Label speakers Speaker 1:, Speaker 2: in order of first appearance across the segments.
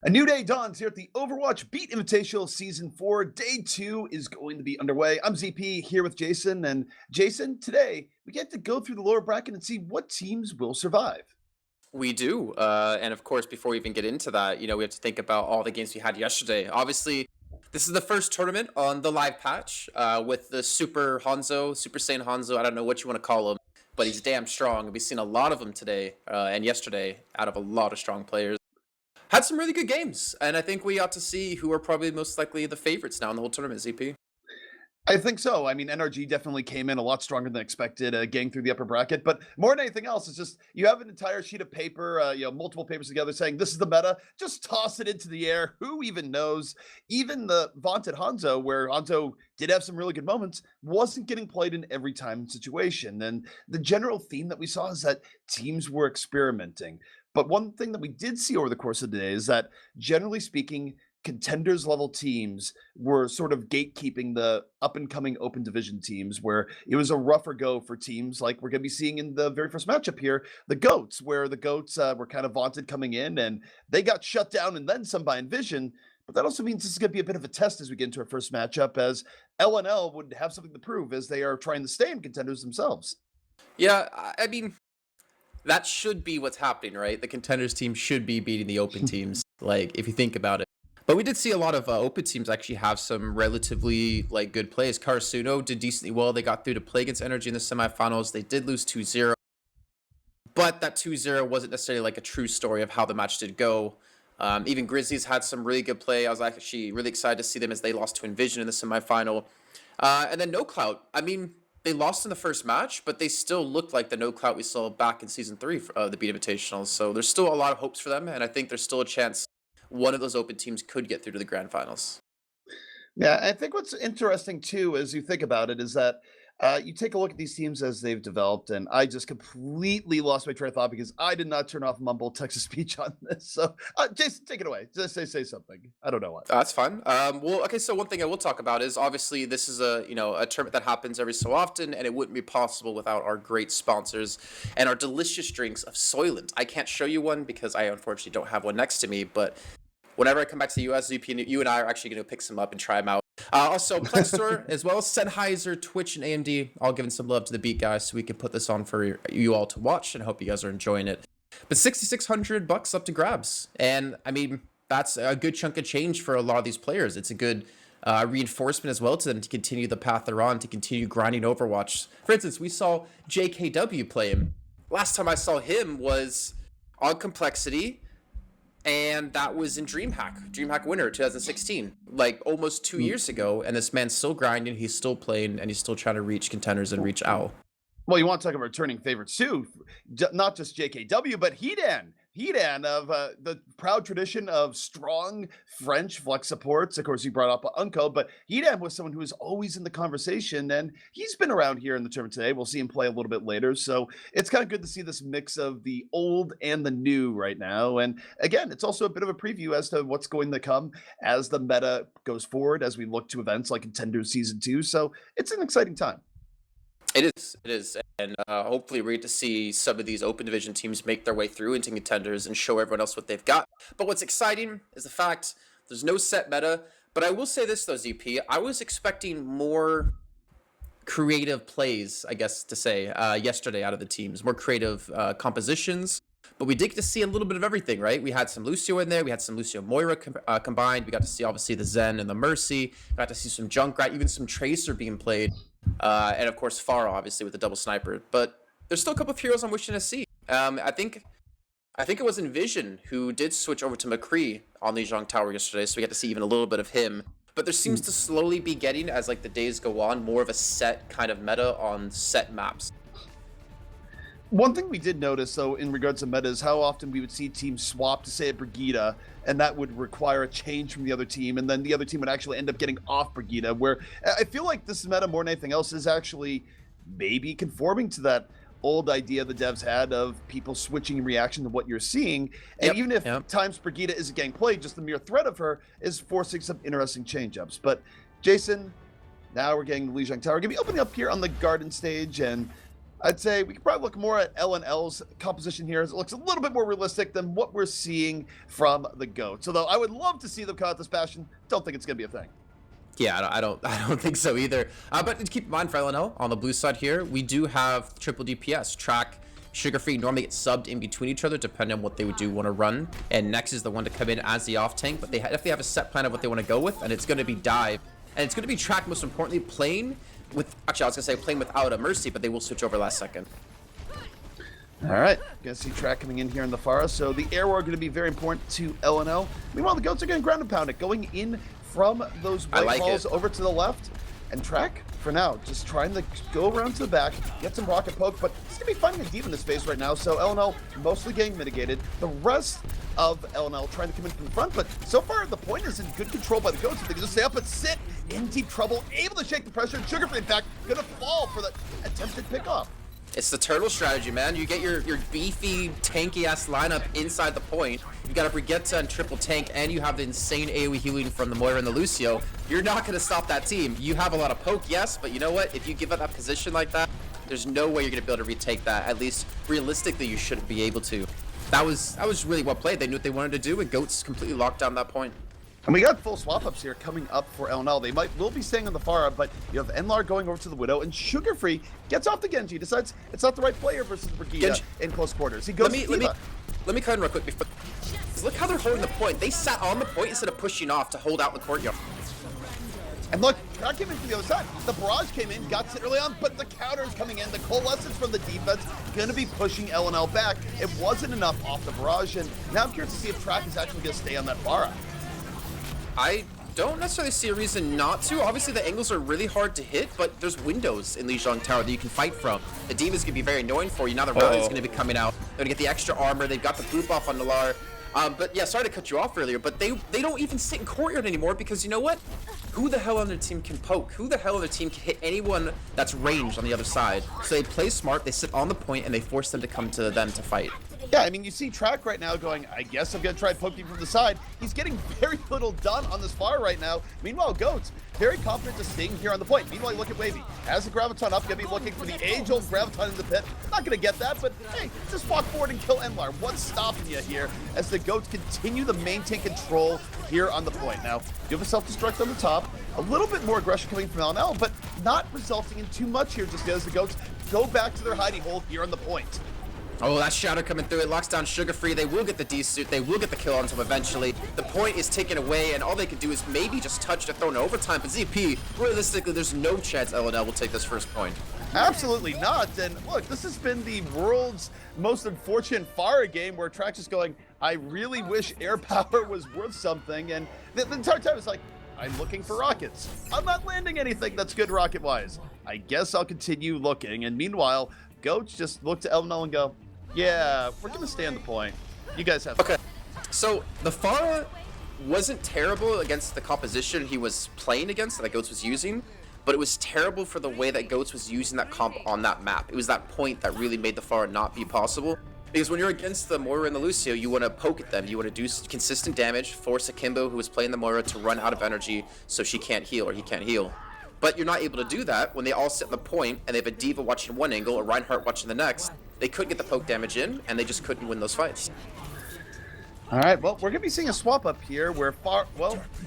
Speaker 1: A new day dawns here at the Overwatch Beat Invitational Season 4. Day 2 is going to be underway. I'm ZP here with Jason. And Jason, today we get to go through the lower bracket and see what teams will survive.
Speaker 2: We do. And of course, before we even get into that, we have to think about all the games we had yesterday. Obviously, this is the first tournament on the live patch with the Super Hanzo, Super Saiyan Hanzo. I don't know what you want to call him, but he's damn strong. We've seen a lot of them today and yesterday out of a lot of strong players. Had some really good games, and I think we ought to see who are probably most likely the favorites now in the whole tournament, ZP.
Speaker 1: I think so. I mean, NRG definitely came in a lot stronger than expected, getting through the upper bracket. But more than anything else, it's just you have an entire sheet of paper, multiple papers together saying this is the meta. Just toss it into the air. Who even knows? Even the vaunted Hanzo, where Hanzo did have some really good moments, wasn't getting played in every time situation. And the general theme that we saw is that teams were experimenting. But one thing that we did see over the course of the day is that, generally speaking, contenders level teams were sort of gatekeeping the up and coming open division teams, where it was a rougher go for teams like we're going to be seeing in the very first matchup here, the Goats, where the Goats were kind of vaunted coming in and they got shut down and then some by Envision. But that also means this is going to be a bit of a test as we get into our first matchup, as LNL would have something to prove as they are trying to stay in contenders themselves.
Speaker 2: Yeah, I mean, that should be what's happening, right? The contenders team should be beating the open teams, like if you think about it. But we did see a lot of open teams actually have some relatively good plays. Karasuno did decently well. They got through to play against Energy in the semifinals. They did lose 2-0, but that 2-0 wasn't necessarily a true story of how the match did go. Even Grizzlies had some really good play. I was actually really excited to see them as they lost to Envision in the semifinal. And then No Clout. I mean, they lost in the first match, but they still looked like the No Clout we saw back in Season 3 of the Beat Invitational. So there's still a lot of hopes for them, and I think there's still a chance one of those open teams could get through to the grand finals.
Speaker 1: Yeah, I think what's interesting too, as you think about it, is that you take a look at these teams as they've developed, and I just completely lost my train of thought because I did not turn off Mumble text to speech on this. So, Jason, take it away. Just say something. I don't know what.
Speaker 2: That's fine. Well, okay. So one thing I will talk about is obviously this is a tournament that happens every so often, and it wouldn't be possible without our great sponsors and our delicious drinks of Soylent. I can't show you one because I unfortunately don't have one next to me, but whenever I come back to the US, you and I are actually going to pick some up and try them out. Also, Plex Store, as well as Sennheiser, Twitch, and AMD, all giving some love to the Beat guys so we can put this on for you all to watch, and I hope you guys are enjoying it. But $6,600 up to grabs, and I mean that's a good chunk of change for a lot of these players. It's a good reinforcement as well to them to continue the path they're on, to continue grinding Overwatch. For instance, we saw JKW play him. Last time I saw him was on Complexity, and that was in DreamHack winner 2016, almost 2 years ago. And this man's still grinding, he's still playing, and he's still trying to reach contenders and reach Owl.
Speaker 1: Well, you want to talk about returning favorites too, not just JKW, but Hedan. Hedan of the proud tradition of strong French flex supports. Of course, you brought up Uncle, but Hedan was someone who was always in the conversation, and he's been around here in the tournament today. We'll see him play a little bit later. So it's kind of good to see this mix of the old and the new right now. And again, it's also a bit of a preview as to what's going to come as the meta goes forward, as we look to events like Contenders Season 2. So it's an exciting time.
Speaker 2: It is, and hopefully we get to see some of these open division teams make their way through into contenders and show everyone else what they've got. But what's exciting is the fact there's no set meta. But I will say this though, ZP, I was expecting more creative plays, I guess to say, yesterday out of the teams, more creative compositions. But we did get to see a little bit of everything, right? We had some Lucio in there. We had some Lucio Moira combined. We got to see, obviously, the Zen and the Mercy. We got to see some Junkrat, even some Tracer being played. And, of course, Pharah, obviously, with the double sniper. But there's still a couple of heroes I'm wishing to see. I think it was Envision who did switch over to McCree on the Zhang Tower yesterday, so we got to see even a little bit of him. But there seems to slowly be getting, as the days go on, more of a set kind of meta on set maps.
Speaker 1: One thing we did notice, though, in regards to meta is how often we would see teams swap to, say, a Brigida, and that would require a change from the other team, and then the other team would actually end up getting off Brigida, where I feel like this meta, more than anything else, is actually maybe conforming to that old idea the devs had of people switching in reaction to what you're seeing. And even if times Brigida isn't getting played, just the mere threat of her is forcing some interesting change-ups. But, Jason, now we're getting the Lijiang Tower. We're going to be opening up here on the garden stage, and I'd say we could probably look more at LNL's composition here, as it looks a little bit more realistic than what we're seeing from the GOATs. Although I would love to see them cut out this Bastion, don't think it's going to be a thing.
Speaker 2: Yeah, I don't think so either. But keep in mind for LNL on the blue side here, we do have triple DPS. Track, Sugar Free normally get subbed in between each other depending on what they would do want to run. And Nex is the one to come in as the off tank, but they definitely have a set plan of what they want to go with, and it's going to be dive. And it's going to be Track, most importantly, playing with, actually I was going to say playing without a Mercy, but they will switch over last second.
Speaker 1: All right, gonna see Track coming in here in the Pharah, so the air war going to be very important to LNL. Meanwhile, the GOATs are going to ground and pound it, going in from those white balls over to the left. And Track, for now, just trying to go around to the back, get some rocket poke, but he's going to be finding a deep in his face right now, so LNL mostly getting mitigated. The rest of LNL trying to come in from the front, but so far the point is in good control by the GOATs. If they can just stay up and sit in deep trouble, able to shake the pressure, and Sugar Free, in fact, going to fall for the attempted pickoff.
Speaker 2: It's the turtle strategy, man. You get your beefy, tanky-ass lineup inside the point. You got a Brigitte and triple tank, and you have the insane AoE healing from the Moira and the Lucio. You're not going to stop that team. You have a lot of poke, yes, but you know what? If you give up that position like that, there's no way you're going to be able to retake that. At least, realistically, you shouldn't be able to. That was really well played. They knew what they wanted to do, and GOATs completely locked down that point.
Speaker 1: And we got full swap-ups here coming up for LNL. They will be staying on the Pharah, but you have Enlar going over to the Widow, and Sugar Free gets off the Genji, decides it's not the right player versus Brigitte in close quarters. He goes
Speaker 2: let me cut in real quick before. Look how they're holding the point. They sat on the point instead of pushing off to hold out the courtyard.
Speaker 1: And look, Track came in from the other side. The barrage came in, got it early on, but the counter's coming in. The coalescence from the defense gonna be pushing LNL back. It wasn't enough off the barrage, and now I'm curious to see if Track is actually gonna stay on that Pharah.
Speaker 2: I don't necessarily see a reason not to. Obviously, the angles are really hard to hit, but there's windows in Lijiang Tower that you can fight from. The Demon's going to be very annoying for you. Now the Rally's going to be coming out. They're going to get the extra armor. They've got the group off on Nalar. But yeah, sorry to cut you off earlier, but they don't even sit in courtyard anymore because you know what? Who the hell on their team can poke? Who the hell on their team can hit anyone that's ranged on the other side? So they play smart, they sit on the point, and they force them to come to them to fight.
Speaker 1: Yeah, I mean, you see Track right now going, I guess I'm going to try poking from the side. He's getting very little done on this Pharah right now. Meanwhile, GOATs, very confident just staying here on the point. Meanwhile, you look at Wavy. Has the Graviton up, going to be looking for the age-old Graviton in the pit. Not going to get that, but hey, just walk forward and kill Enlar. What's stopping you here as the GOATs continue to maintain control here on the point? Now, you have a self-destruct on the top. A little bit more aggression coming from LNL, but not resulting in too much here just as the GOATs go back to their hiding hole here on the point.
Speaker 2: Oh, that shadow coming through. It locks down Sugar Free. They will get the D-suit. They will get the kill onto him eventually. The point is taken away, and all they can do is maybe just touch to throw in overtime. But ZP, realistically, there's no chance LNL will take this first point.
Speaker 1: Absolutely not. And look, this has been the world's most unfortunate Pharah game where Track's just going, I really wish air power was worth something. And the entire time it's like, I'm looking for rockets. I'm not landing anything that's good rocket-wise. I guess I'll continue looking. And meanwhile, GOATs just look to LNL and go, yeah, we're going to stay on the point. You guys have
Speaker 2: Okay, so the Pharah wasn't terrible against the composition he was playing against that GOATs was using, but it was terrible for the way that GOATs was using that comp on that map. It was that point that really made the Pharah not be possible. Because when you're against the Moira and the Lucio, you want to poke at them. You want to do consistent damage, force Akimbo, who is playing the Moira, to run out of energy so she can't heal or he can't heal. But you're not able to do that when they all sit in the point and they have a Diva watching one angle, a Reinhardt watching the next. They couldn't get the poke damage in, and they just couldn't win those fights.
Speaker 1: All right, well, we're going to be seeing a swap up here where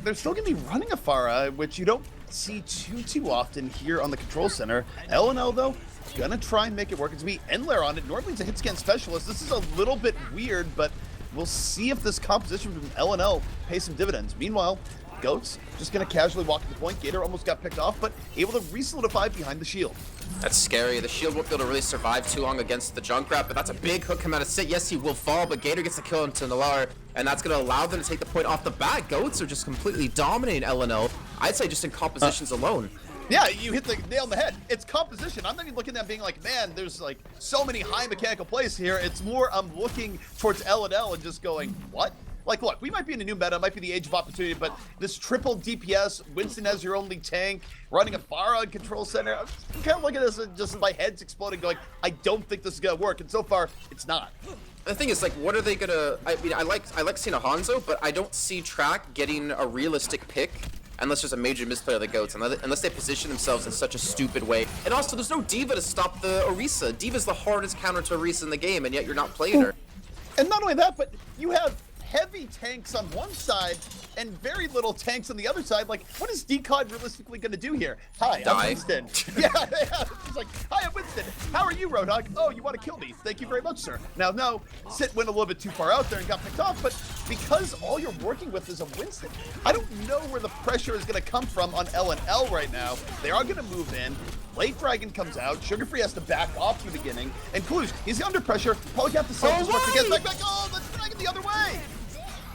Speaker 1: they're still going to be running a Pharah, which you don't see too often here on the control center. LNL, though, going to try and make it work. It's going to be Enlar on it. Normally it's a hit scan specialist. This is a little bit weird, but we'll see if this composition from LNL pays some dividends. Meanwhile, GOATs just going to casually walk to the point. Gator almost got picked off, but able to re-solidify behind the shield.
Speaker 2: That's scary. The shield won't be able to really survive too long against the Junkrat, but that's a big hook coming out of sit. Yes, he will fall, but Gator gets the kill into Nalar, and that's going to allow them to take the point off the bat. GOATs are just completely dominating LNL. I'd say just in compositions alone.
Speaker 1: Yeah, you hit the nail on the head. It's composition. I'm not even looking at that being like, man, there's like so many high mechanical plays here. It's more I'm looking towards LNL and just going, what? Like, look, we might be in a new meta, it might be the age of opportunity, but this triple DPS, Winston as your only tank, running a Pharah control center, I'm kind of looking at this and just my head's exploding, going, I don't think this is gonna work, and so far, it's not.
Speaker 2: The thing is, like, what are they gonna? I mean, I like seeing a Hanzo, but I don't see Track getting a realistic pick unless there's a major misplay of the goats, unless they position themselves in such a stupid way. And also, there's no Diva to stop the Orisa. Diva's the hardest counter to Orisa in the game, and yet you're not playing her.
Speaker 1: And not only that, but you have heavy tanks on one side and very little tanks on the other side. Like, what is DCOD realistically going to do here? Hi, I'm Winston. yeah, it's like, hi, I'm Winston. How are you, Roadhog? Oh, you want to kill me? Thank you very much, sir. Now, no, Sit went a little bit too far out there and got picked off, but because all you're working with is a Winston, I don't know where the pressure is going to come from on L&L right now. They are going to move in. Late Dragon comes out. Sugar Free has to back off in the beginning. And Kalush, he's under pressure. Probably got the self-destruct to get back. Oh, the Dragon the other way.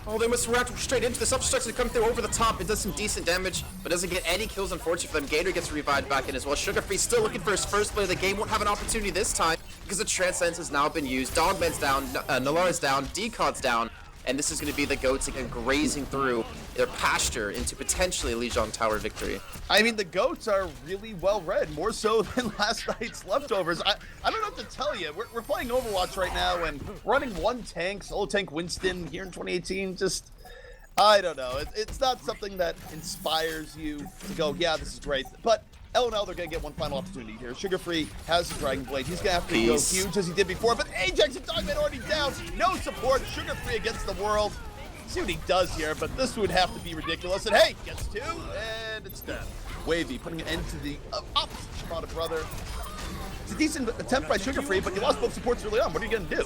Speaker 2: Oh, they must react straight into the self-destruct to come through over the top. It does some decent damage, but doesn't get any kills, unfortunately for them. Gator gets revived back in as well. Sugar Free still looking for his first play of the game. Won't have an opportunity this time because the Transcendence has now been used. Dogman's down, Nalara's down, Decod's down, and this is going to be the goats again grazing through their pasture into potentially a Lijiang Tower victory.
Speaker 1: I mean, the goats are really well read, more so than last night's leftovers. I don't know what to tell you. We're playing Overwatch right now and running one tank, solo tank Winston here in 2018. Just, I don't know. It's not something that inspires you to go, yeah, this is great. But L&L, they're going to get one final opportunity here. Sugar Free has the Dragon Blade. He's going to have to go huge as he did before. But Ajax and Dogman already down. No support. Sugar Free against the world. See what he does here, but this would have to be ridiculous. And hey, gets two, and it's done. Wavy putting an end to the opposite Shimada brother. It's a decent attempt by Sugar Free, but you lost both supports early on. What are you going to do?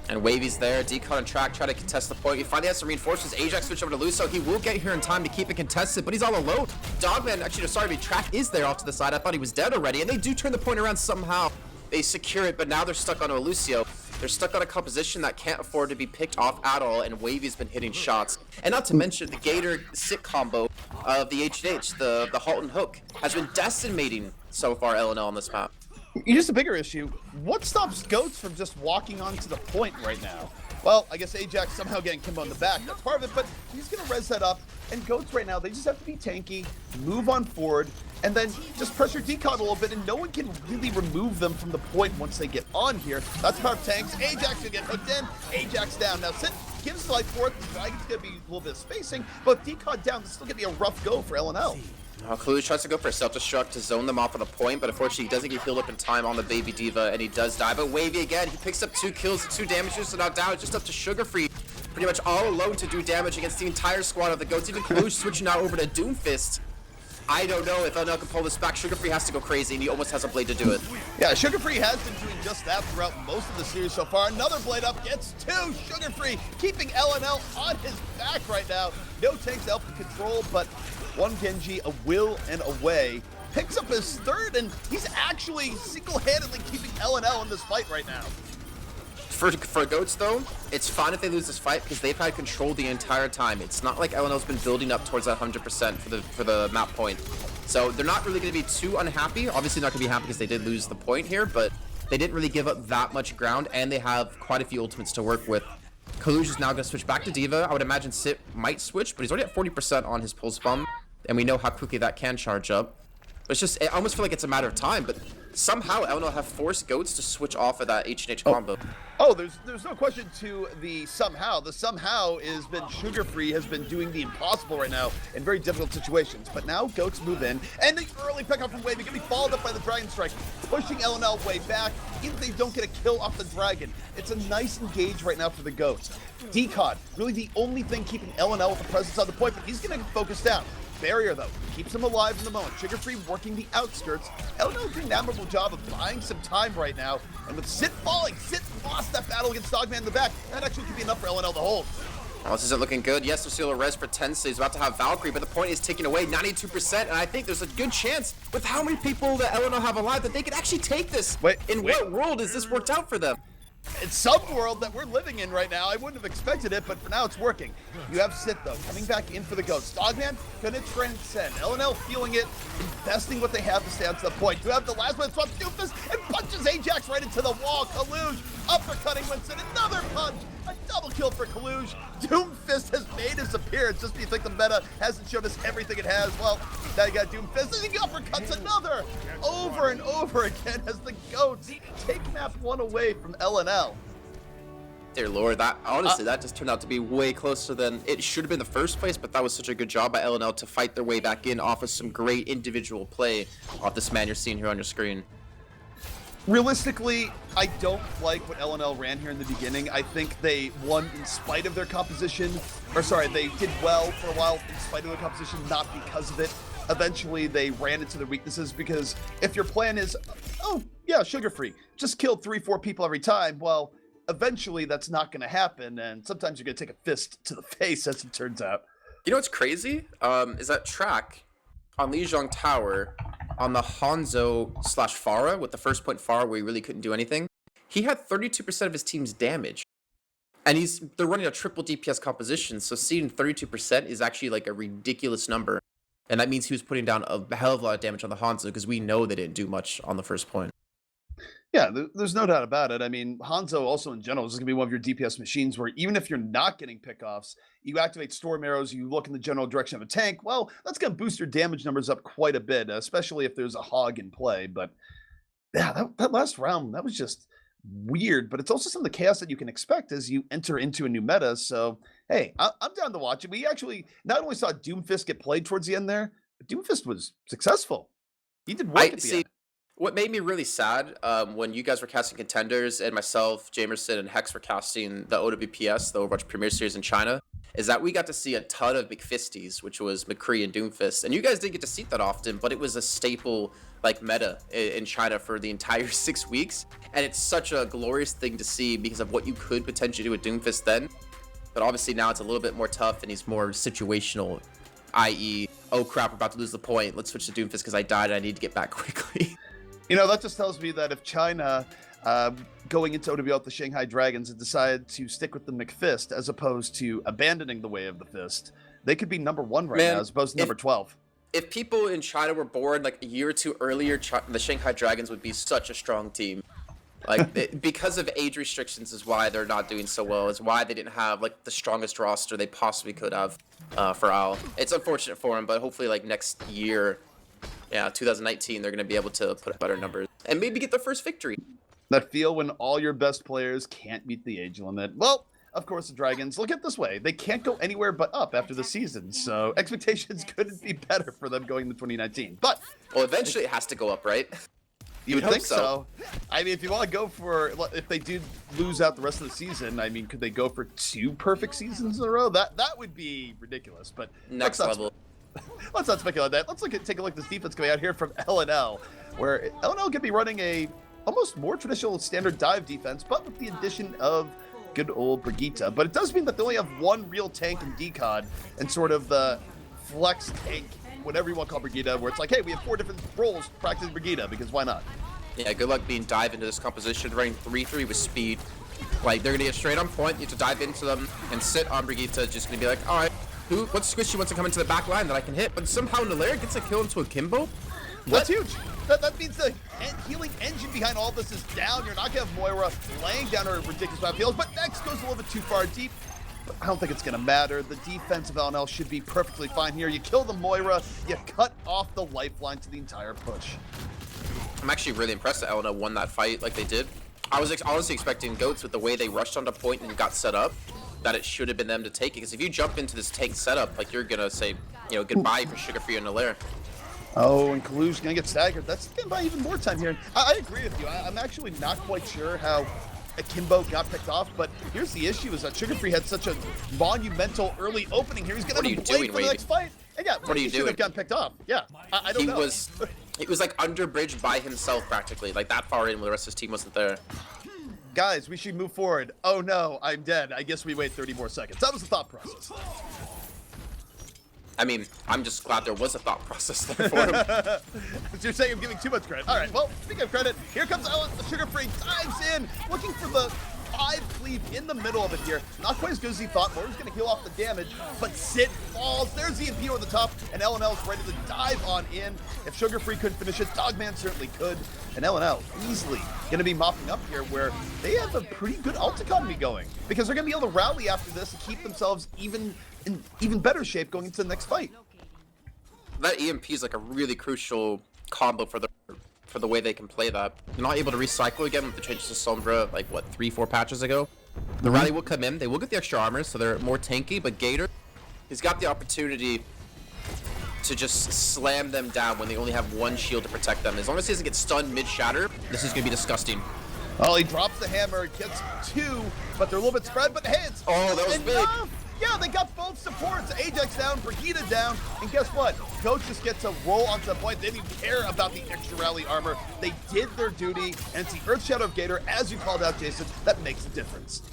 Speaker 2: And Wavy's there, Decod on track, try to contest the point. He finally has some reinforcements. Ajax switch over to Luso. He will get here in time to keep it contested, but he's all alone. Dogman, actually, sorry, track is there off to the side. I thought he was dead already, and they do turn the point around somehow. They secure it, but now they're stuck onto a Lucio. They're stuck on a composition that can't afford to be picked off at all, and Wavy's been hitting shots. And not to mention, the Gator-Sit combo of the H&H, the Halt and Hook, has been decimating so far L&L on this map.
Speaker 1: Here's a bigger issue. What stops Goats from just walking onto the point right now? Well, I guess Ajax somehow getting Kimbo in the back. That's part of it, but he's going to res that up. And Goats right now, they just have to be tanky, move on forward, and then just pressure Decod a little bit, and no one can really remove them from the point once they get on here. That's part of tanks. Ajax will get hooked in. Ajax down. Now, Sit gives Light forth. The Dragon's going to be a little bit of spacing, but Decod down, this is still going to be a rough go for L&L.
Speaker 2: Kalush tries to go for a self-destruct to zone them off on the point, but unfortunately he doesn't get healed up in time on the Baby Diva, and he does die. But Wavy again, he picks up 2 kills, 2 damages, so now down just up to Sugar Free. Pretty much all alone to do damage against the entire squad of the Goats. Even Kalush switching now over to Doomfist. I don't know if L&L can pull this back. Sugar Free has to go crazy, and he almost has a blade to do it.
Speaker 1: Yeah, Sugar Free has been doing just that throughout most of the series so far. Another blade up, gets 2. Sugar Free keeping L&L on his back right now. No tanks to help him control, but one Genji, a will and a way. Picks up his 3rd, and he's actually single-handedly keeping L&L in this fight right now.
Speaker 2: For Goats, though, it's fine if they lose this fight because they've had control the entire time. It's not like L&L's been building up towards that 100% for the map point. So they're not really going to be too unhappy. Obviously not going to be happy because they did lose the point here, but they didn't really give up that much ground, and they have quite a few ultimates to work with. Kalush is now going to switch back to Diva. I would imagine Sit might switch, but he's already at 40% on his pulse bomb, and we know how quickly that can charge up. But it's just, I almost feel like it's a matter of time, but somehow L&L have forced Goats to switch off of that H&H combo.
Speaker 1: Oh, there's no question to the somehow. The somehow has been Sugar Free has been doing the impossible right now in very difficult situations. But now Goats move in, and the early pickup from Wavy can be followed up by the Dragon Strike, pushing L&L way back. Even if they don't get a kill off the Dragon, it's a nice engage right now for the Goats. Decod, really the only thing keeping L&L with the presence on the point, but he's going to focus down. Barrier, though, keeps him alive in the moment. Sugar Free working the outskirts. L&L doing an admirable job of buying some time right now. And with Sit falling, Sit lost that battle against Dogman in the back. That actually could be enough for L&L to hold.
Speaker 2: Oh, this isn't looking good. Yes, there's still a res for Tensei. He's about to have Valkyrie, but the point is taken away 92%. And I think there's a good chance with how many people that L&L have alive that they could actually take this. What world has this worked out for them?
Speaker 1: It's some world that we're living in right now. I wouldn't have expected it, but for now it's working. You have Sit, though, coming back in for the Ghost. Dogman gonna transcend. L&L feeling it, investing what they have to stay on to the point. You have the last one, swaps Doofus, and punches Ajax right into the wall. Kalush uppercutting Winston, another punch. A double kill for Kalush. Doomfist has made his appearance. Just when you think the meta hasn't shown us everything it has, well, now you got Doomfist, and he uppercuts another. Over and over again as the Goats take map 1 away from L&L.
Speaker 2: Dear Lord, that honestly, that just turned out to be way closer than it should have been in the first place, but that was such a good job by LNL to fight their way back in off of some great individual play off this man you're seeing here on your screen.
Speaker 1: Realistically, I don't like what LNL ran here in the beginning. I think they won in spite of their composition, or sorry, they did well for a while in spite of their composition, not because of it. Eventually, they ran into their weaknesses because if your plan is, oh, yeah, sugar-free, just kill 3-4 people every time, well, eventually that's not going to happen, and sometimes you're going to take a fist to the face, as it turns out.
Speaker 2: You know what's crazy? Is that track on Lijiang Tower on the Hanzo/Pharah with the first point Pharah where he really couldn't do anything. He had 32% of his team's damage. And they're running a triple DPS composition, so seeing 32% is actually like a ridiculous number. And that means he was putting down a hell of a lot of damage on the Hanzo because we know they didn't do much on the first point.
Speaker 1: Yeah, there's no doubt about it. I mean, Hanzo also in general is going to be one of your DPS machines where even if you're not getting pickoffs, you activate Storm Arrows, you look in the general direction of a tank, well, that's going to boost your damage numbers up quite a bit, especially if there's a hog in play. But yeah, that last round, that was just weird, but it's also some of the chaos that you can expect as you enter into a new meta. So, hey, I'm down to watch it. We actually not only saw Doomfist get played towards the end there, but Doomfist was successful. He did work at the end.
Speaker 2: What made me really sad when you guys were casting contenders and myself, Jamerson, and Hex were casting the OWPS, the Overwatch Premier Series in China, is that we got to see a ton of McFisties, which was McCree and Doomfist. And you guys didn't get to see that often, but it was a staple like meta in China for the entire 6 weeks. And it's such a glorious thing to see because of what you could potentially do with Doomfist then. But obviously now it's a little bit more tough and he's more situational, i.e., oh crap, we're about to lose the point. Let's switch to Doomfist because I died and I need to get back quickly.
Speaker 1: You know, that just tells me that if China, going into OWL with the Shanghai Dragons, had decided to stick with the McFist as opposed to abandoning the way of the fist, they could be number 1 right now as opposed to number 12.
Speaker 2: If people in China were born like a year or two earlier, the Shanghai Dragons would be such a strong team. Like because of age restrictions is why they're not doing so well. Is why they didn't have like the strongest roster they possibly could have for OWL. It's unfortunate for them, but hopefully like next year. Yeah, 2019, they're going to be able to put up better numbers and maybe get their first victory.
Speaker 1: That feel when all your best players can't meet the age limit. Well, of course, the Dragons, look at it this way. They can't go anywhere but up after the season, so expectations couldn't be better for them going into 2019. But
Speaker 2: well, eventually it has to go up, right?
Speaker 1: You would think so. I mean, if you want to go for, if they do lose out the rest of the season, I mean, could they go for 2 perfect seasons in a row? That would be ridiculous. But
Speaker 2: next level.
Speaker 1: Let's not speculate on that. Let's take a look at this defense coming out here from LNL, where LNL could be running a almost more traditional standard dive defense, but with the addition of good old Brigitte. But it does mean that they only have 1 real tank in DCOD and sort of the flex tank, whatever you want to call Brigitte, where it's like, hey, we have 4 different roles practicing Brigitte, because why not?
Speaker 2: Yeah, good luck being dive into this composition, running 3-3 with speed. Like, they're going to get straight on point. You have to dive into them and sit on Brigitte, just going to be like, all right. What squishy wants to come into the back line that I can hit? But somehow Nalir gets a kill into a Kimbo?
Speaker 1: That's huge. That means the healing engine behind all this is down. You're not going to have Moira laying down her ridiculous amount of heals, but Nex goes a little bit too far deep. But I don't think it's going to matter. The defense of LNL should be perfectly fine here. You kill the Moira, you cut off the lifeline to the entire push.
Speaker 2: I'm actually really impressed that LNL won that fight like they did. I was honestly expecting Goats with the way they rushed onto point and got set up, that it should have been them to take it. Because if you jump into this tank setup, like you're gonna say, you know, goodbye for Sugar-Free and Nalir.
Speaker 1: Oh, and Kalu's gonna get staggered. That's gonna buy even more time here. I agree with you. I'm actually not quite sure how Akimbo got picked off, but here's the issue: is that Sugar-Free had such a monumental early opening here. He's gonna have to play for the next fight. And yeah,
Speaker 2: what are you doing?
Speaker 1: Have gotten picked off. Yeah, I don't know.
Speaker 2: He was like under bridge by himself practically, like that far in when the rest of his team wasn't there.
Speaker 1: Guys, we should move forward. Oh no, I'm dead. I guess we wait 30 more seconds. That was the thought process.
Speaker 2: I mean, I'm just glad there was a thought process there for him.
Speaker 1: You're saying I'm giving too much credit. All right, well, speaking of credit, here comes Sugar-Free, dives in, looking for the 5 cleave in the middle of it here. Not quite as good as he thought. Moira's going to heal off the damage, but Sid falls. There's the EMP over the top, and LNL's ready to dive on in. If Sugar-Free couldn't finish it, Dogman certainly could. And LNL easily going to be mopping up here where they have a pretty good ult economy going, because they're going to be able to rally after this and keep themselves in even better shape going into the next fight.
Speaker 2: That EMP is like a really crucial combo for the way they can play that. They're not able to recycle again with the changes to Sombra, like what, 3-4 patches ago. The rally will come in. They will get the extra armor, so they're more tanky. But Gator, he's got the opportunity to just slam them down when they only have one shield to protect them. As long as he doesn't get stunned mid-shatter, this is going to be disgusting.
Speaker 1: Oh, he drops the hammer, gets 2, but they're a little bit spread, but hits.
Speaker 2: Oh, that was big.
Speaker 1: Yeah, they got both supports. Ajax down, Brigitte down, and guess what? Goats just get to roll onto the point. They didn't even care about the extra rally armor. They did their duty, and it's the Earth Shadow of Gator, as you called out, Jason, that makes a difference.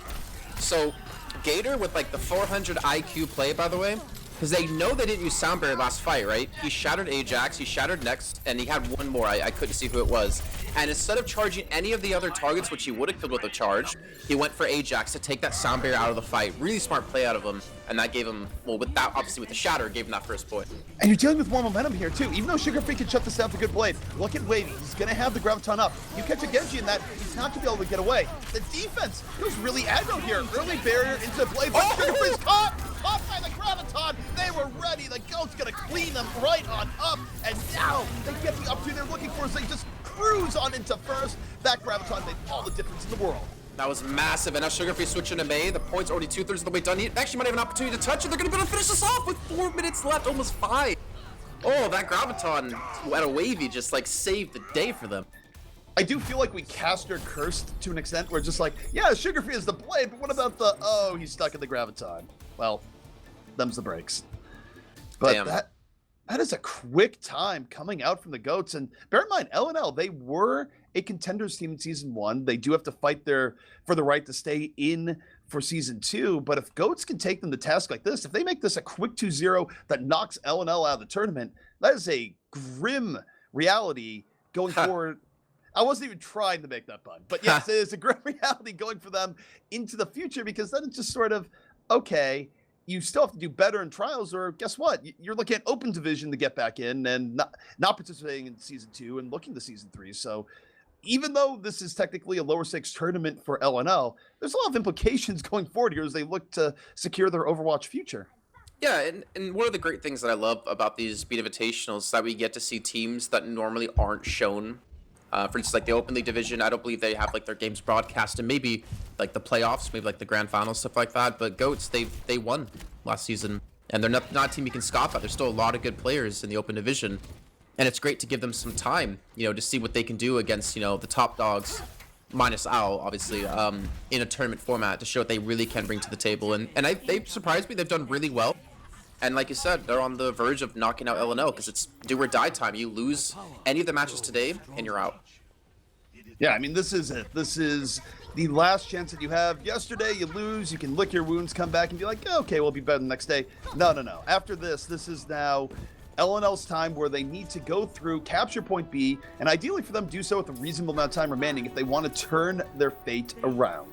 Speaker 2: So, Gator with like the 400 IQ play, by the way, because they know they didn't use Sound Barrier last fight, right? He shattered Ajax, he shattered Next, and he had one more. I couldn't see who it was. And instead of charging any of the other targets, which he would have killed with a charge, he went for Ajax to take that Sound Barrier out of the fight. Really smart play out of him, and that gave him, well, with that, obviously with the shatter, gave him that first point.
Speaker 1: And you're dealing with more momentum here, too. Even though Sugar Free can shut this down for good blade, look at Wavy. He's going to have the Graviton up. You catch a Genji in that, he's not going to be able to get away. The defense, it was really aggro here. Early barrier into the blade, but Sugar Free's caught by the Graviton. They were ready. The Goat's going to clean them right on up, and now they get the opportunity they're looking for as they just cruise on into first. That Graviton made all the difference in the world.
Speaker 2: That was massive, and now Sugar Free switching to May. The point's already 2/3 of the way done. He actually might have an opportunity to touch it. They're going to be able to finish this off with 4 minutes left, almost 5. Oh, that Graviton at a Wavy just like saved the day for them.
Speaker 1: I do feel like we cast her cursed to an extent. We're just like, yeah, Sugar Free is the play, but what about the, oh, he's stuck in the Graviton. Well, them's the breaks. But
Speaker 2: Damn.
Speaker 1: that is a quick time coming out from the Goats. And bear in mind, LNL, they were a contenders team in season 1. They do have to fight for the right to stay in for season 2. But if Goats can take them to task like this, if they make this a quick 2-0 that knocks LNL out of the tournament, that is a grim reality going forward. I wasn't even trying to make that pun, but yes, it is a grim reality going for them into the future, because then it's just sort of, okay, you still have to do better in trials, or guess what? You're looking at open division to get back in and not participating in season 2 and looking to season 3. So even though this is technically a lower stakes tournament for LNL, there's a lot of implications going forward here as they look to secure their Overwatch future.
Speaker 2: Yeah, and one of the great things that I love about these Beat Invitationals is that we get to see teams that normally aren't shown. For instance, like the Open League division, I don't believe they have like their games broadcast, and maybe like the playoffs, maybe like the grand finals, stuff like that. But Goats, they won last season, and they're not a team you can scoff at. There's still a lot of good players in the Open division, and it's great to give them some time, to see what they can do against, the top dogs, minus Owl, obviously, in a tournament format to show what they really can bring to the table. And they've surprised me. They've done really well. And like you said, they're on the verge of knocking out LNL because it's do or die time. You lose any of the matches today, and you're out.
Speaker 1: Yeah, I mean, this is it. This is the last chance that you have. Yesterday, you lose. You can lick your wounds, come back, and be like, okay, we'll be better the next day. No. After this is now LNL's time where they need to go through, capture point B, and ideally for them, do so with a reasonable amount of time remaining if they want to turn their fate around.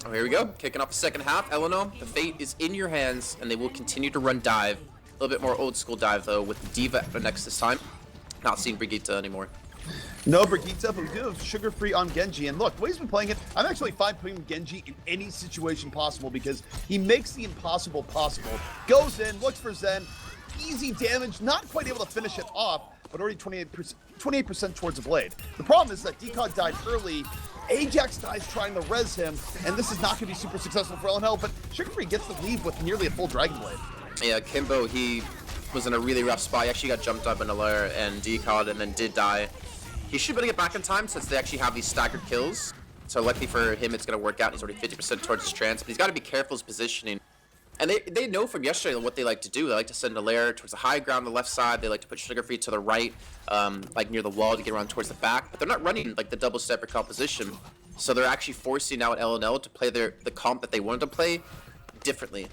Speaker 2: Oh, here we go. Kicking off the second half. LNL, the fate is in your hands, and they will continue to run dive. A little bit more old school dive, though, with D.Va next this time. Not seeing Brigitte anymore. No
Speaker 1: Brigitte, but we do have Sugar Free on Genji. And look, the way he's been playing it, I'm actually fine putting Genji in any situation possible because he makes the impossible possible. Goes in, looks for Zen, easy damage, not quite able to finish it off, but already 28% towards the blade. The problem is that Decod died early. Ajax dies trying to res him, and this is not going to be super successful for LNL, but Sugar Free gets to leave with nearly a full Dragon Blade.
Speaker 2: Yeah, Kimbo, he was in a really rough spot. He actually got jumped up in a lair and decod and then did die. He should be able to get back in time since they actually have these staggered kills. So luckily for him, it's going to work out. He's already 50% towards his trance, but he's got to be careful his positioning. And they know from yesterday what they like to do. They like to send a lair towards the high ground on the left side. They like to put Sugar Free to the right, like near the wall to get around towards the back. But they're not running like the double stepper composition. So they're actually forcing now at LNL to play the comp that they wanted to play differently.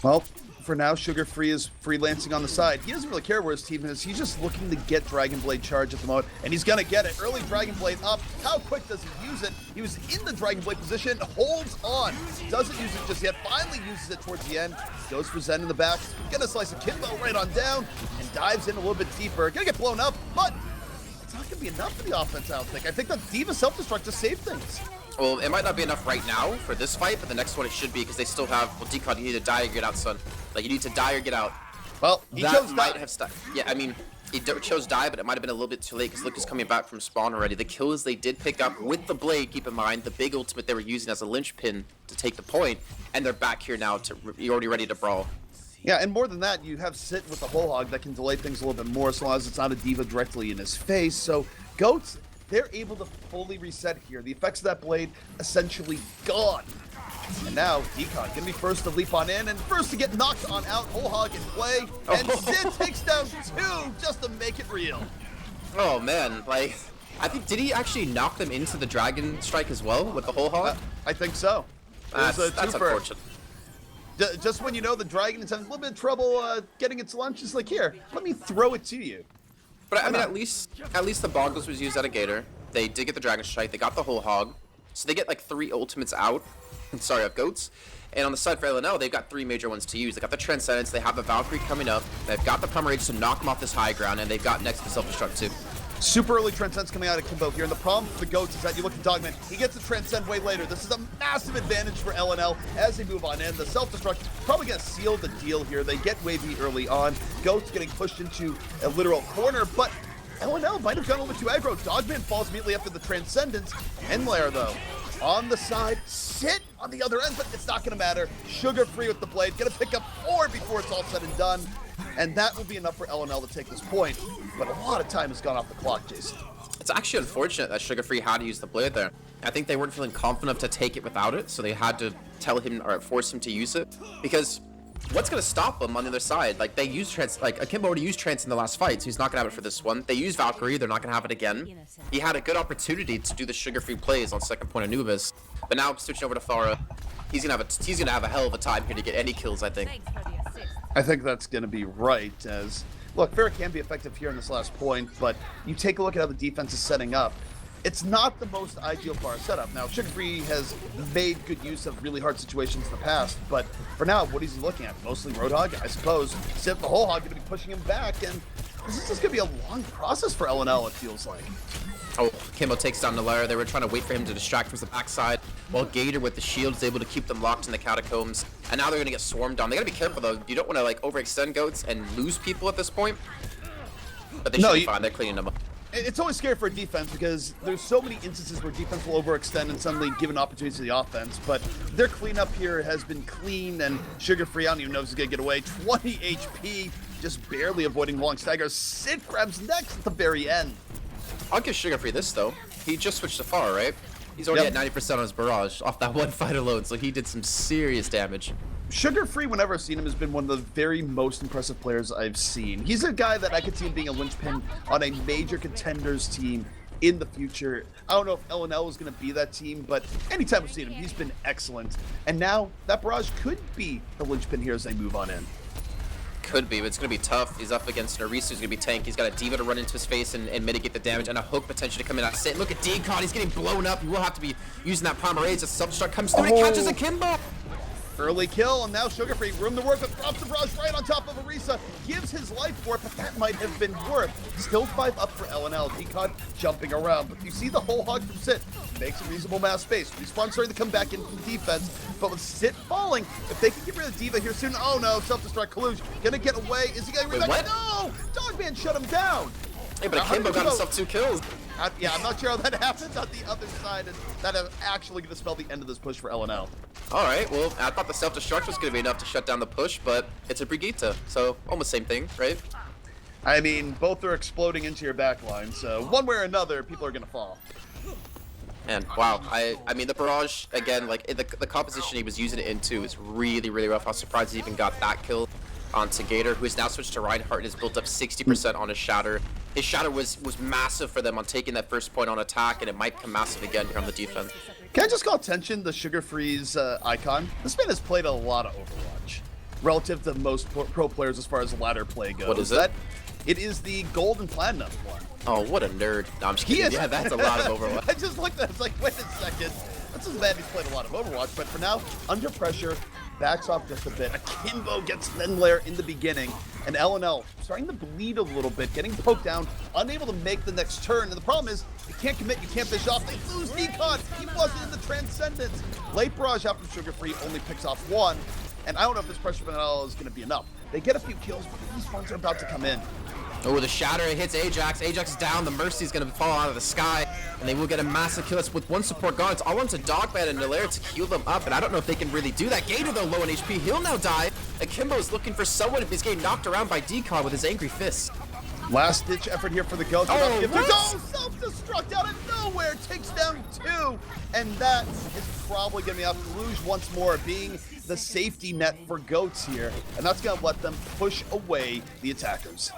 Speaker 1: Well, for now, Sugar Free is freelancing on the side. He doesn't really care where his team is. He's just looking to get Dragon Blade charge at the moment, and he's going to get it. Early Dragon Blade up. How quick does he use it? He was in the Dragon Blade position, holds on. Doesn't use it just yet. Finally uses it towards the end. Goes for Zen in the back. Gonna slice a Kimbo right on down, and dives in a little bit deeper. Gonna get blown up, but it's not gonna be enough for the offense, I don't think. I think that D.Va self-destruct to save things.
Speaker 2: Well, it might not be enough right now for this fight, but the next one it should be because they still have, well, Decod, you need to die or get out, son. Like, you need to die or get out.
Speaker 1: Well, he
Speaker 2: That
Speaker 1: chose
Speaker 2: might
Speaker 1: die.
Speaker 2: have stuck. Yeah, I mean, he chose die, but it might have been a little bit too late because Luke is coming back from spawn already. The kills they did pick up with the blade, keep in mind, the big ultimate they were using as a linchpin to take the point, and they're back here now to you're already ready to brawl.
Speaker 1: Yeah, and more than that, you have Sit with the whole hog that can delay things a little bit more, so long as it's not a diva directly in his face. So Goats, they're able to fully reset here. The effects of that blade essentially gone. And now Decon gonna be first to leap on in and first to get knocked on out. Whole hog in play, and Sid takes down 2 just to make it real.
Speaker 2: Oh man, like I think did he actually knock them into the dragon strike as well with the whole hog?
Speaker 1: I think so.
Speaker 2: That's unfortunate.
Speaker 1: Just when you know the dragon is having a little bit of trouble getting its lunch, it's like, here, let me throw it to you.
Speaker 2: But I mean, at least the Boggles was used at a Gator. They did get the Dragon Strike. They got the whole hog. So they get like 3 ultimates out. Sorry, of Goats. And on the side for LNL, they've got 3 major ones to use. They got the Transcendence. They have the Valkyrie coming up. They've got the Pomerades to knock them off this high ground. And they've got next to Self-Destruct too.
Speaker 1: Super early Transcendence coming out of Kimbo here. And the problem for the Goats is that you look at Dogman, he gets the Transcend way later. This is a massive advantage for LNL as they move on in. The Self-Destruct probably going to seal the deal here. They get wavy early on. Goats getting pushed into a literal corner, but LNL might have gone a little bit too aggro. Dogman falls immediately after the Transcendence. Enlair, though, on the side. Sit on the other end, but it's not going to matter. Sugar free with the blade. Going to pick up 4 before it's all said and done. And that will be enough for LNL to take this point. But a lot of time has gone off the clock, Jason.
Speaker 2: It's actually unfortunate that Sugar Free had to use the blade there. I think they weren't feeling confident enough to take it without it, so they had to tell him or force him to use it. Because what's going to stop them on the other side? Like, they used Trance, like, Akimbo already used Trance in the last fight, so he's not going to have it for this one. They used Valkyrie, they're not going to have it again. He had a good opportunity to do the Sugar-Free plays on second point Anubis, but now switching over to Thara, he's going to have a hell of a time here to get any kills, I think.
Speaker 1: I think that's going to be right, as, look, Pharah can be effective here in this last point, but you take a look at how the defense is setting up. It's not the most ideal Pharah setup. Now, Sugar-Free has made good use of really hard situations in the past, but for now, what is he looking at? Mostly Roadhog, I suppose. Sip the whole hog going to be pushing him back, and this is just going to be a long process for LNL, it feels like.
Speaker 2: Oh, Kimbo takes down Nalara. They were trying to wait for him to distract from the backside, while Gator with the shield is able to keep them locked in the catacombs. And now they're going to get swarmed on. They got to be careful, though. You don't want to, like, overextend Goats and lose people at this point. But they should be fine. They're cleaning them up.
Speaker 1: It's always scary for a defense because there's so many instances where defense will overextend and suddenly give an opportunity to the offense. But their cleanup here has been clean, and Sugar-Free, I don't even know if he's going to get away. 20 HP, just barely avoiding long staggers. Sid grabs next at the very end.
Speaker 2: I'll give Sugar-Free this, though. He just switched to Far, right? He's already at 90% on his barrage off that one fight alone, so he did some serious damage.
Speaker 1: Sugar-Free, whenever I've seen him, has been one of the very most impressive players I've seen. He's a guy that I could see him being a linchpin on a major contenders team in the future. I don't know if LNL is going to be that team, but anytime I've seen him, he's been excellent. And now that barrage could be the linchpin here as they move on in.
Speaker 2: Could be, but it's going to be tough. He's up against Narisu, who's going to be tank. He's got a Diva to run into his face and mitigate the damage, and a hook potentially to come in out of Sit. Look at Decon, he's getting blown up. He will have to be using that Pomerades as Self-Destruct comes through. He catches a Kimbo.
Speaker 1: Early kill, and now Sugar-Free, room to work with, drops the barrage right on top of Arisa, gives his life for it, but that might have been worth. Still 5 up for LNL. Decon jumping around, but you see the whole hog from Sit. Makes a reasonable amount of space. Respawn starting to come back in from defense, but with Sit falling, if they can get rid of Diva here soon, oh no, Self-Destruct, Kaluj, gonna get away. Is he gonna get back? No! Dogman shut him down!
Speaker 2: Hey, but Akimbo got himself 2 kills.
Speaker 1: Yeah, I'm not sure how that happened on the other side, and that is actually going to spell the end of this push for LNL.
Speaker 2: Alright, well, I thought the Self-Destruct was going to be enough to shut down the push, but it's a Brigitte, so almost same thing, right?
Speaker 1: I mean, both are exploding into your backline, so one way or another, people are going to fall.
Speaker 2: And wow, I mean, the barrage, again, like, the composition he was using it into is really, really rough. I was surprised he even got that kill onto Gator, who has now switched to Reinhardt and has built up 60% on his Shatter. His Shatter was massive for them on taking that first point on attack, and it might come massive again here on the defense.
Speaker 1: Can I just call attention to Sugar-Free's icon? This man has played a lot of Overwatch, relative to most pro players as far as ladder play goes.
Speaker 2: What is it?
Speaker 1: It is the gold and platinum one.
Speaker 2: Oh, what a nerd. No, I'm just kidding. Yeah, that's a lot of Overwatch.
Speaker 1: I just looked at it, I was like, wait a second. That's his man who's played a lot of Overwatch, but for now, under pressure, backs off just a bit. Akimbo gets Thenlair in the beginning, and LNL starting to bleed a little bit, getting poked down, unable to make the next turn. And the problem is, you can't commit, you can't fish off. They lose Decon. He wasn't in the Transcendence. Late barrage out from Sugar-Free only picks off 1. and I don't know if this pressure from NL is going to be enough. They get a few kills, but these ones are about to come in.
Speaker 2: Oh, the Shatter hits Ajax. Ajax is down. The Mercy is going to fall out of the sky, and they will get a massive kill. It's with one support gone. It's all onto Dogman and Nalir to heal them up, and I don't know if they can really do that. Gator, though, low on HP. He'll now die. Akimbo is looking for someone if he's getting knocked around by Decon with his angry fist.
Speaker 1: Last-ditch effort here for the Goats.
Speaker 2: Oh,
Speaker 1: Oh, self-destruct out of nowhere. Takes down 2. And that is probably going to be off. Luge once more being the safety net for Goats here. And that's going to let them push away the attackers.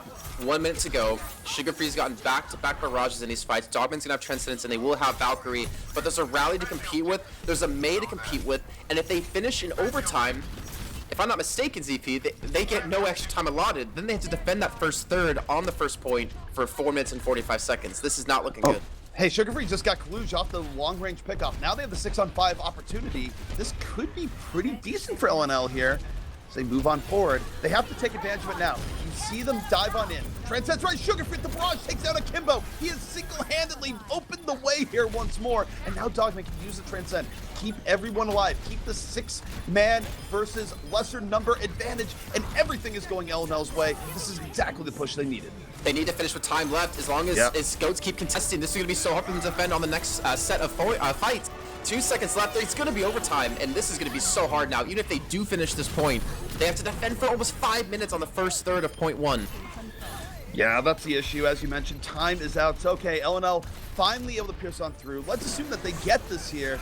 Speaker 2: 1 minute to go. Sugar Free's gotten back-to-back barrages in these fights. Dogman's gonna have Transcendence, and they will have Valkyrie, but there's a rally to compete with, there's a Mei to compete with, and if they finish in overtime, if I'm not mistaken, ZP, they get no extra time allotted. Then they have to defend that first third on the first point for 4 minutes and 45 seconds. This is not looking good.
Speaker 1: Hey, Sugar Free just got Kaluj off the long-range pickoff. Now they have the 6-on-5 opportunity. This could be pretty decent for LNL here. They move on forward. They have to take advantage of it now. You see them dive on in. Transcends right, Sugar Free, the barrage takes down Akimbo. He has single-handedly opened the way here once more. And now Dogman can use the Transcend. Keep everyone alive. Keep the 6-man versus lesser number advantage. And everything is going LNL's way. This is exactly the push they needed.
Speaker 2: They need to finish with time left. As long as Goats keep contesting, this is going to be so hard for them to defend on the next set of fights. 2 seconds left. It's going to be overtime, and this is going to be so hard now. Even if they do finish this point, they have to defend for almost 5 minutes on the first third of point 1.
Speaker 1: Yeah, that's the issue. As you mentioned, time is out. It's okay. LNL finally able to pierce on through. Let's assume that they get this here.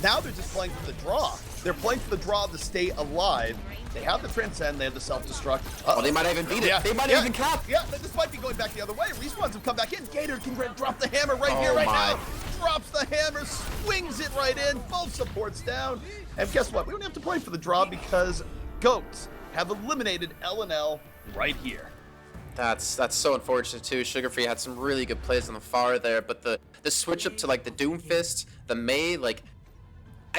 Speaker 1: Now they're just playing for the draw. They're playing for the draw to stay alive. They have the Transcend. They have the Self-Destruct.
Speaker 2: Oh, they might even beat it. They might even cap.
Speaker 1: Yeah, this might be going back the other way. Respawns have come back in. Gator can drop the hammer right here, right now. Drops the hammer, swings it right in. Both supports down. And guess what? We don't have to play for the draw because Goats have eliminated LNL right here.
Speaker 2: That's so unfortunate too. Sugar Free had some really good plays on the far there, but the switch up to like the Doom Fist, the Mei, like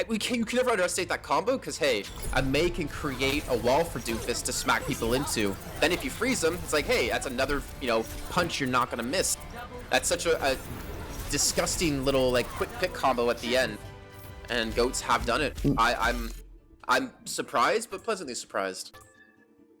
Speaker 2: you can never underestimate that combo, because hey, a Mei can create a wall for Doomfist to smack people into. Then if you freeze them, it's like, hey, that's another, punch you're not gonna miss. That's such a disgusting little like quick pick combo at the end, and Goats have done it. I'm surprised, but pleasantly surprised.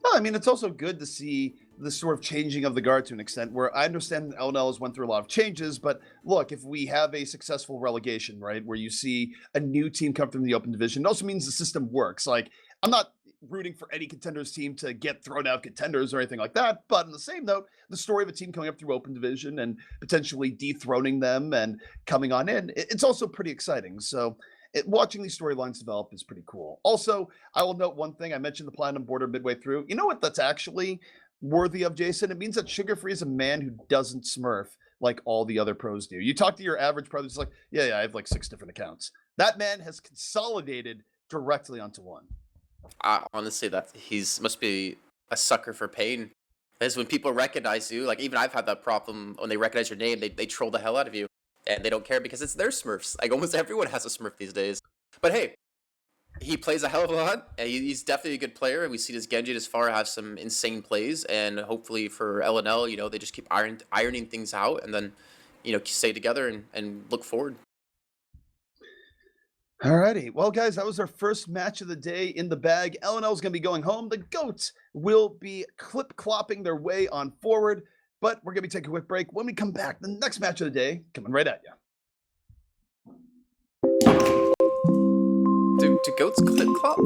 Speaker 1: No, I mean, it's also good to see the sort of changing of the guard to an extent, where I understand LNL has went through a lot of changes, but look, if we have a successful relegation, right, where you see a new team come from the open division, it also means the system works. Like, I'm not rooting for any contenders team to get thrown out contenders or anything like that, but on the same note, the story of a team coming up through open division and potentially dethroning them and coming on in, it's also pretty exciting. So watching these storylines develop is pretty cool. Also, I will note one thing. I mentioned the Platinum border midway through. You know what that's actually worthy of, Jason? It means that Sugar Free is a man who doesn't smurf like all the other pros do. You talk to your average pro, it's like, yeah, I have like 6 different accounts. That man has consolidated directly onto one.
Speaker 2: Honestly, that must be a sucker for pain. Because when people recognize you, like even I've had that problem when they recognize your name, they troll the hell out of you. And they don't care because it's their Smurfs. Like almost everyone has a Smurf these days. But hey, he plays a hell of a lot. And he's definitely a good player. And we see this Genji as far have some insane plays. And hopefully for LNL, they just keep ironing things out and then, stay together and look forward.
Speaker 1: Alrighty. Well, guys, that was our first match of the day in the bag. LNL is going to be going home. The Goats will be clip-clopping their way on forward. But we're going to be taking a quick break. When we come back, the next match of the day coming right at you.
Speaker 2: Do Goats clip-clop?